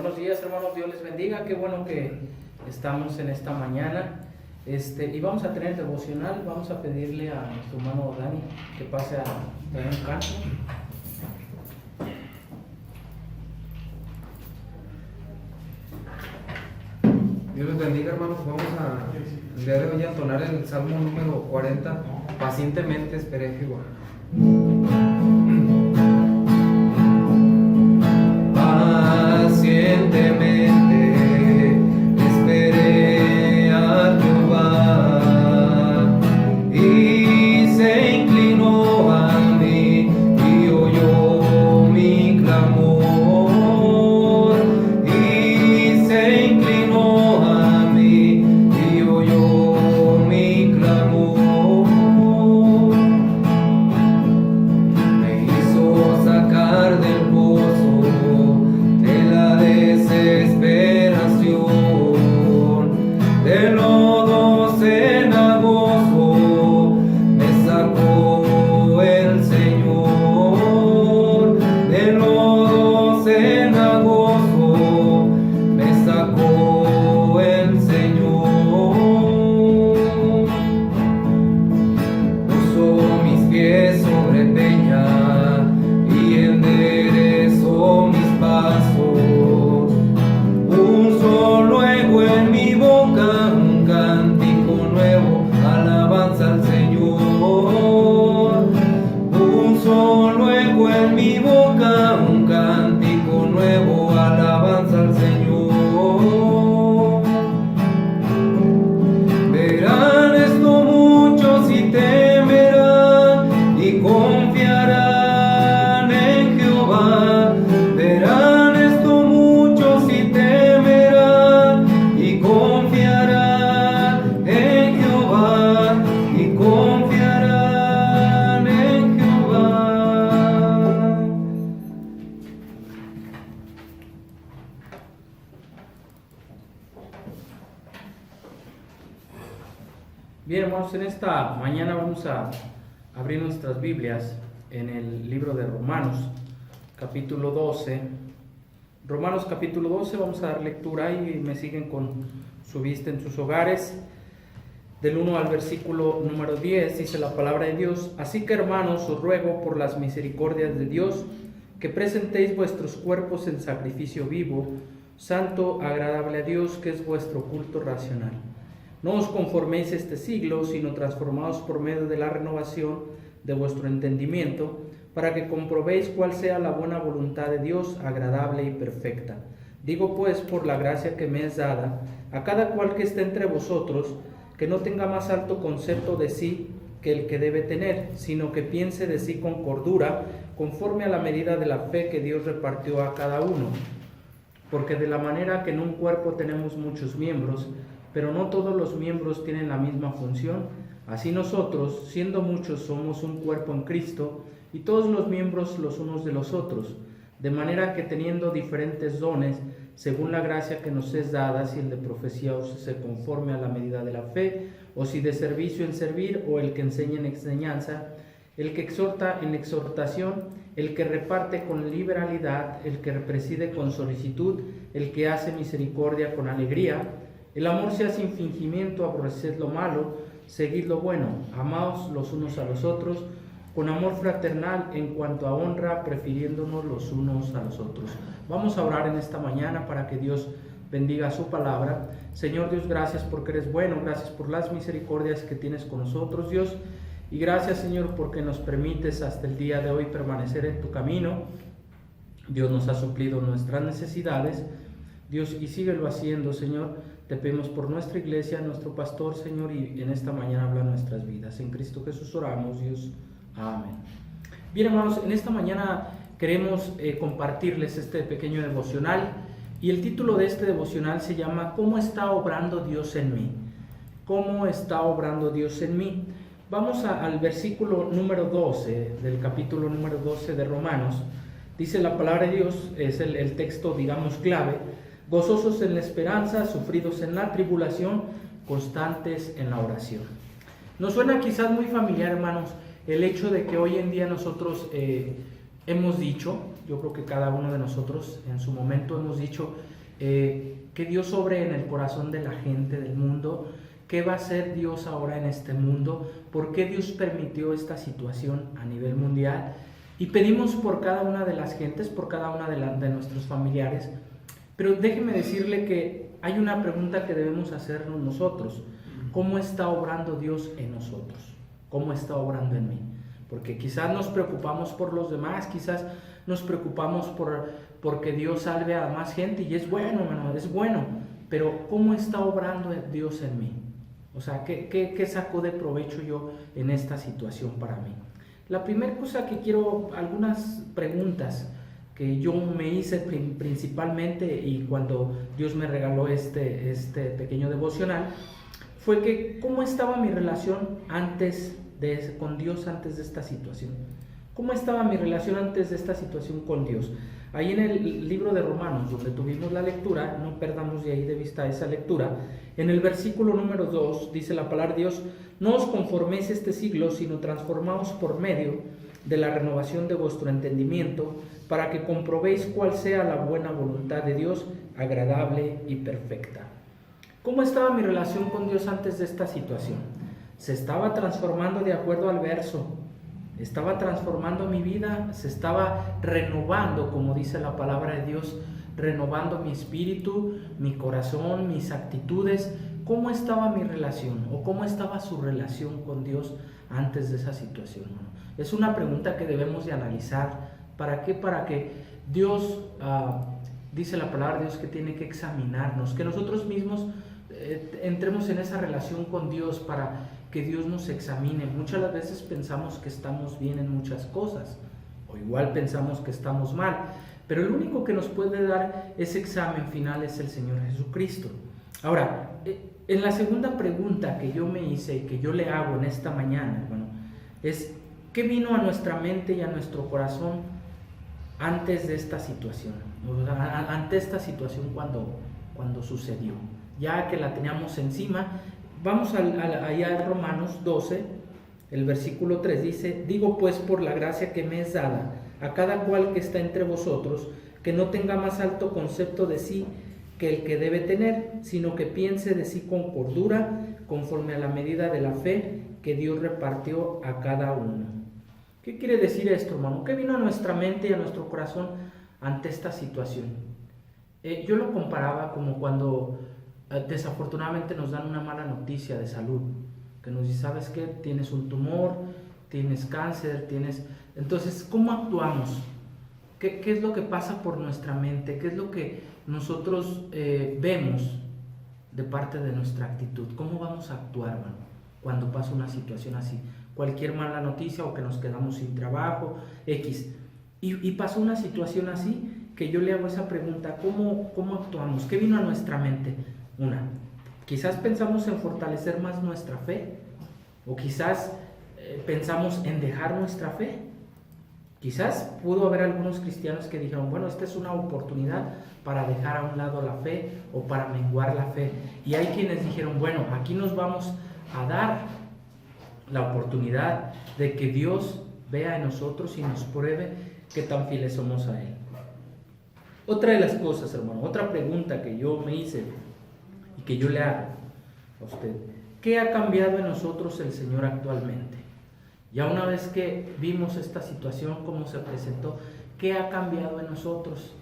Buenos días, hermanos, Dios les bendiga. Qué bueno que estamos en esta mañana. Y vamos a tener devocional. Vamos a pedirle a nuestro hermano Dani que pase a traer un canto. Dios les bendiga, hermanos. Vamos el día de hoy a entonar el Salmo número 40. Pacientemente esperé a Jehová. Pacientemente esperé a Jehová y se inclinó a mí y oyó mi clamor y se inclinó a mí y oyó mi clamor. Me hizo sacar del pozo de la desesperación, del lodo cenagoso me sacó el Señor, del lodo cenagoso me sacó el Señor. Puso mis pies sobre peña y enderezó mis pasos. Puso luego en mi boca un cántico nuevo, alabanza al Señor. Puso luego en mi boca un cántico nuevo, alabanza al Señor. Verán esto muchos y temerán y confiarán en Jehová. Verán esto muchos y temerán y confiarán en Jehová y confiarán en Jehová. Bien, hermanos, en esta mañana vamos a abrir nuestras Biblias en el libro de Romanos, capítulo 12. Romanos capítulo 12, vamos a dar lectura y me siguen con su vista en sus hogares. Del 1 al versículo número 10 dice la palabra de Dios: Así que, hermanos, os ruego por las misericordias de Dios que presentéis vuestros cuerpos en sacrificio vivo, santo, agradable a Dios, que es vuestro culto racional. No os conforméis a este siglo, sino transformaos por medio de la renovación de vuestro entendimiento, para que comprobéis cuál sea la buena voluntad de Dios, agradable y perfecta. Digo pues, por la gracia que me es dada, a cada cual que esté entre vosotros, que no tenga más alto concepto de sí que el que debe tener, sino que piense de sí con cordura, conforme a la medida de la fe que Dios repartió a cada uno. Porque de la manera que en un cuerpo tenemos muchos miembros, pero no todos los miembros tienen la misma función, así nosotros, siendo muchos, somos un cuerpo en Cristo, y todos los miembros los unos de los otros, de manera que teniendo diferentes dones, según la gracia que nos es dada, si el de profecía os se conforme a la medida de la fe, o si de servicio en servir, o el que enseña en enseñanza, el que exhorta en exhortación, el que reparte con liberalidad, el que preside con solicitud, el que hace misericordia con alegría. El amor sea sin fingimiento, aborreced lo malo, seguid lo bueno, amaos los unos a los otros, con amor fraternal en cuanto a honra, prefiriéndonos los unos a los otros. Vamos a orar en esta mañana para que Dios bendiga su palabra. Señor Dios, gracias porque eres bueno, gracias por las misericordias que tienes con nosotros, Dios, y gracias, Señor, porque nos permites hasta el día de hoy permanecer en tu camino. Dios nos ha suplido nuestras necesidades, Dios, y síguelo haciendo, Señor. Te pedimos por nuestra iglesia, nuestro pastor, Señor, y en esta mañana habla nuestras vidas. En Cristo Jesús oramos, Dios. Amén. Bien, hermanos, en esta mañana queremos compartirles este pequeño devocional, y el título de este devocional se llama ¿Cómo está obrando Dios en mí? ¿Cómo está obrando Dios en mí? Vamos al versículo número 12 del capítulo número 12 de Romanos. Dice la palabra de Dios, es el texto, digamos, clave: gozosos en la esperanza, sufridos en la tribulación, constantes en la oración. Nos suena quizás muy familiar, hermanos, el hecho de que hoy en día nosotros hemos dicho Yo creo que cada uno de nosotros en su momento hemos dicho que Dios obre en el corazón de la gente del mundo. ¿Qué va a hacer Dios ahora en este mundo? ¿Por qué Dios permitió esta situación a nivel mundial? Y pedimos por cada una de las gentes, por cada una de nuestros familiares. Pero déjeme decirle que hay una pregunta que debemos hacernos nosotros. ¿Cómo está obrando Dios en nosotros? ¿Cómo está obrando en mí? Porque quizás nos preocupamos por los demás, quizás nos preocupamos porque Dios salve a más gente, y es bueno, hermano, es bueno. Pero ¿cómo está obrando Dios en mí? O sea, ¿qué saco de provecho yo en esta situación para mí? La primera cosa que quiero, algunas preguntas que yo me hice principalmente, y cuando Dios me regaló este pequeño devocional, fue que ¿cómo estaba mi relación con Dios antes de esta situación? ¿Cómo estaba mi relación antes de esta situación con Dios? Ahí en el libro de Romanos, donde tuvimos la lectura, no perdamos de ahí de vista esa lectura, en el versículo número 2 dice la palabra de Dios: no os conforméis este siglo, sino transformaos por medio de la renovación de vuestro entendimiento, para que comprobéis cuál sea la buena voluntad de Dios, agradable y perfecta. ¿Cómo estaba mi relación con Dios antes de esta situación? Se estaba transformando de acuerdo al verso, estaba transformando mi vida, se estaba renovando, como dice la palabra de Dios, renovando mi espíritu, mi corazón, mis actitudes. ¿Cómo estaba mi relación o cómo estaba su relación con Dios antes de esa situación? Es una pregunta que debemos de analizar. ¿Para qué? Para que Dios, dice la palabra de Dios, que tiene que examinarnos, que nosotros mismos entremos en esa relación con Dios para que Dios nos examine. Muchas las veces pensamos que estamos bien en muchas cosas, o igual pensamos que estamos mal, pero el único que nos puede dar ese examen final es el Señor Jesucristo. Ahora, en la segunda pregunta que yo me hice y que yo le hago en esta mañana, hermano, es: ¿qué vino a nuestra mente y a nuestro corazón antes de esta situación? Ante esta situación cuando sucedió, ya que la teníamos encima. Vamos allá a Romanos 12, el versículo 3 dice: digo pues, por la gracia que me es dada, a cada cual que está entre vosotros, que no tenga más alto concepto de sí que el que debe tener, sino que piense de sí con cordura, conforme a la medida de la fe que Dios repartió a cada uno. ¿Qué quiere decir esto, hermano? ¿Qué vino a nuestra mente y a nuestro corazón ante esta situación? Yo lo comparaba como cuando desafortunadamente nos dan una mala noticia de salud, que nos dice: ¿sabes qué? Tienes un tumor, tienes cáncer, Entonces, ¿cómo actuamos? ¿Qué es lo que pasa por nuestra mente? ¿Qué es lo que nosotros vemos de parte de nuestra actitud? ¿Cómo vamos a actuar, hermano, cuando pasa una situación así? Cualquier mala noticia, o que nos quedamos sin trabajo, X. Y pasó una situación así, que yo le hago esa pregunta: ¿cómo actuamos? ¿Qué vino a nuestra mente? Quizás pensamos en fortalecer más nuestra fe, o quizás pensamos en dejar nuestra fe. Quizás pudo haber algunos cristianos que dijeron: bueno, esta es una oportunidad para dejar a un lado la fe o para menguar la fe. Y hay quienes dijeron: bueno, aquí nos vamos a dar la oportunidad de que Dios vea en nosotros y nos pruebe qué tan fieles somos a Él. Otra de las cosas, hermano, otra pregunta que yo me hice y que yo le hago a usted: ¿qué ha cambiado en nosotros el Señor actualmente? Ya una vez que vimos esta situación, cómo se presentó, ¿qué ha cambiado en nosotros?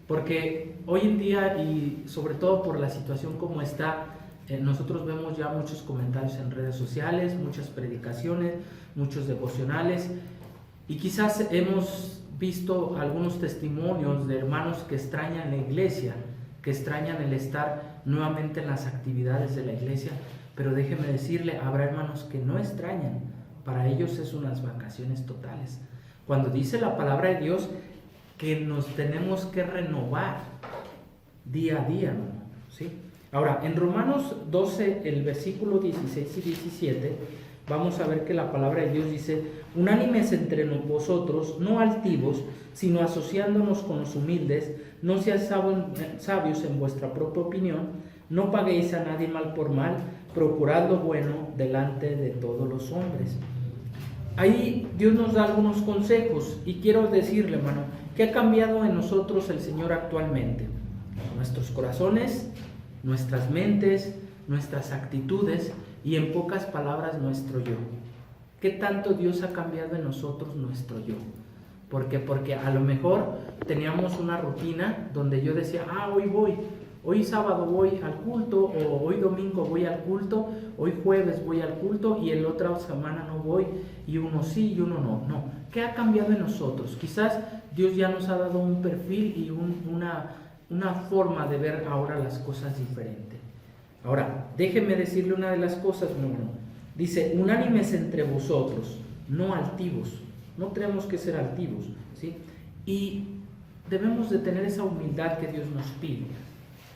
Porque hoy en día, y sobre todo por la situación como está, nosotros vemos ya muchos comentarios en redes sociales, muchas predicaciones, muchos devocionales, y quizás hemos visto algunos testimonios de hermanos que extrañan la iglesia, que extrañan el estar nuevamente en las actividades de la iglesia. Pero déjeme decirle, habrá hermanos que no extrañan, para ellos es unas vacaciones totales. Cuando dice la palabra de Dios que nos tenemos que renovar día a día, ¿sí? Ahora, en Romanos 12, el versículo 16 y 17, vamos a ver que la palabra de Dios dice: unánimes entre vosotros, no altivos, sino asociándonos con los humildes, no seáis sabios en vuestra propia opinión, no paguéis a nadie mal por mal, procurad lo bueno delante de todos los hombres. Ahí Dios nos da algunos consejos, y quiero decirle, hermano, ¿Qué ha cambiado en nosotros el Señor actualmente? Nuestros corazones, nuestras mentes, nuestras actitudes y en pocas palabras nuestro yo. ¿Qué tanto Dios ha cambiado en nosotros nuestro yo? ¿Por qué? Porque a lo mejor teníamos una rutina donde yo decía, hoy sábado voy al culto, o hoy domingo voy al culto, hoy jueves voy al culto y el otra semana no voy, y uno sí y uno no. No, ¿qué ha cambiado en nosotros? Quizás Dios ya nos ha dado un perfil y una forma de ver ahora las cosas diferente. Ahora, déjeme decirle una de las cosas, mi hermano. Dice, unánimes entre vosotros, no altivos. No tenemos que ser altivos, ¿sí? Y debemos de tener esa humildad que Dios nos pide.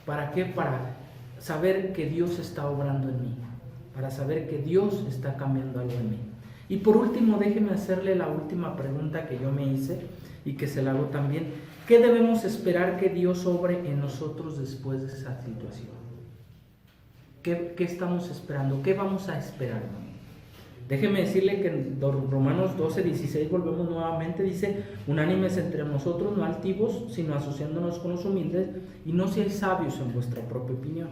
¿Para qué? Para saber que Dios está obrando en mí, para saber que Dios está cambiando algo en mí. Y por último, déjeme hacerle la última pregunta que yo me hice y que se la hago también. ¿Qué debemos esperar que Dios obre en nosotros después de esa situación? ¿Qué estamos esperando? ¿Qué vamos a esperar? Déjeme decirle que en Romanos 12:16 volvemos nuevamente, dice, unánimes entre nosotros, no altivos, sino asociándonos con los humildes, y no seáis sabios en vuestra propia opinión.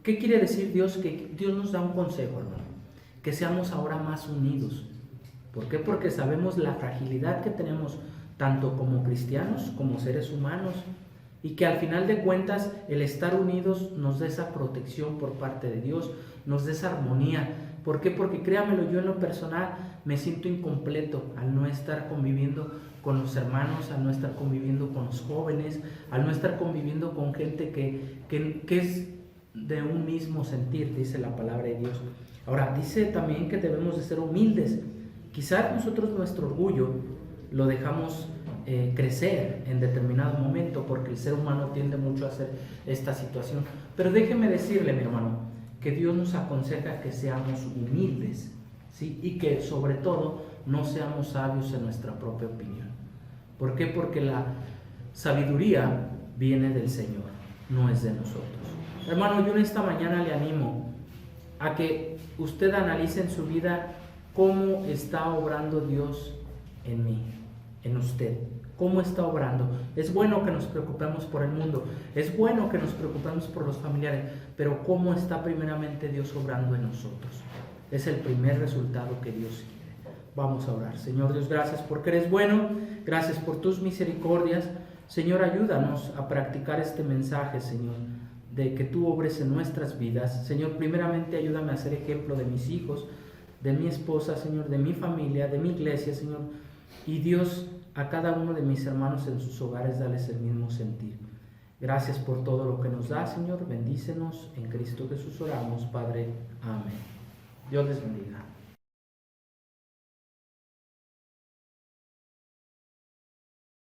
¿Qué quiere decir Dios? Que Dios nos da un consejo, hermano, que seamos ahora más unidos. ¿Por qué? Porque sabemos la fragilidad que tenemos, tanto como cristianos, como seres humanos, y que al final de cuentas el estar unidos nos da esa protección por parte de Dios, nos da esa armonía. ¿Por qué? Porque créamelo, yo en lo personal me siento incompleto al no estar conviviendo con los hermanos, al no estar conviviendo con los jóvenes, al no estar conviviendo con gente que es de un mismo sentir, dice la palabra de Dios. Ahora, dice también que debemos de ser humildes. Quizás nosotros nuestro orgullo lo dejamos crecer en determinado momento, porque el ser humano tiende mucho a hacer esta situación. Pero déjeme decirle, mi hermano, que Dios nos aconseja que seamos humildes, ¿sí? Y que sobre todo no seamos sabios en nuestra propia opinión. ¿Por qué? Porque la sabiduría viene del Señor, no es de nosotros. Hermano, yo en esta mañana le animo a que usted analice en su vida cómo está obrando Dios en mí, en usted. ¿Cómo está obrando? Es bueno que nos preocupemos por el mundo, es bueno que nos preocupemos por los familiares, pero ¿cómo está primeramente Dios obrando en nosotros? Es el primer resultado que Dios quiere. Vamos a orar. Señor Dios, gracias porque eres bueno, gracias por tus misericordias. Señor, ayúdanos a practicar este mensaje, Señor, de que tú obres en nuestras vidas. Señor, primeramente ayúdame a ser ejemplo de mis hijos, de mi esposa, Señor, de mi familia, de mi iglesia, Señor. Y Dios, a cada uno de mis hermanos en sus hogares, dales el mismo sentir. Gracias por todo lo que nos da, Señor. Bendícenos. En Cristo Jesús oramos, Padre. Amén. Dios les bendiga.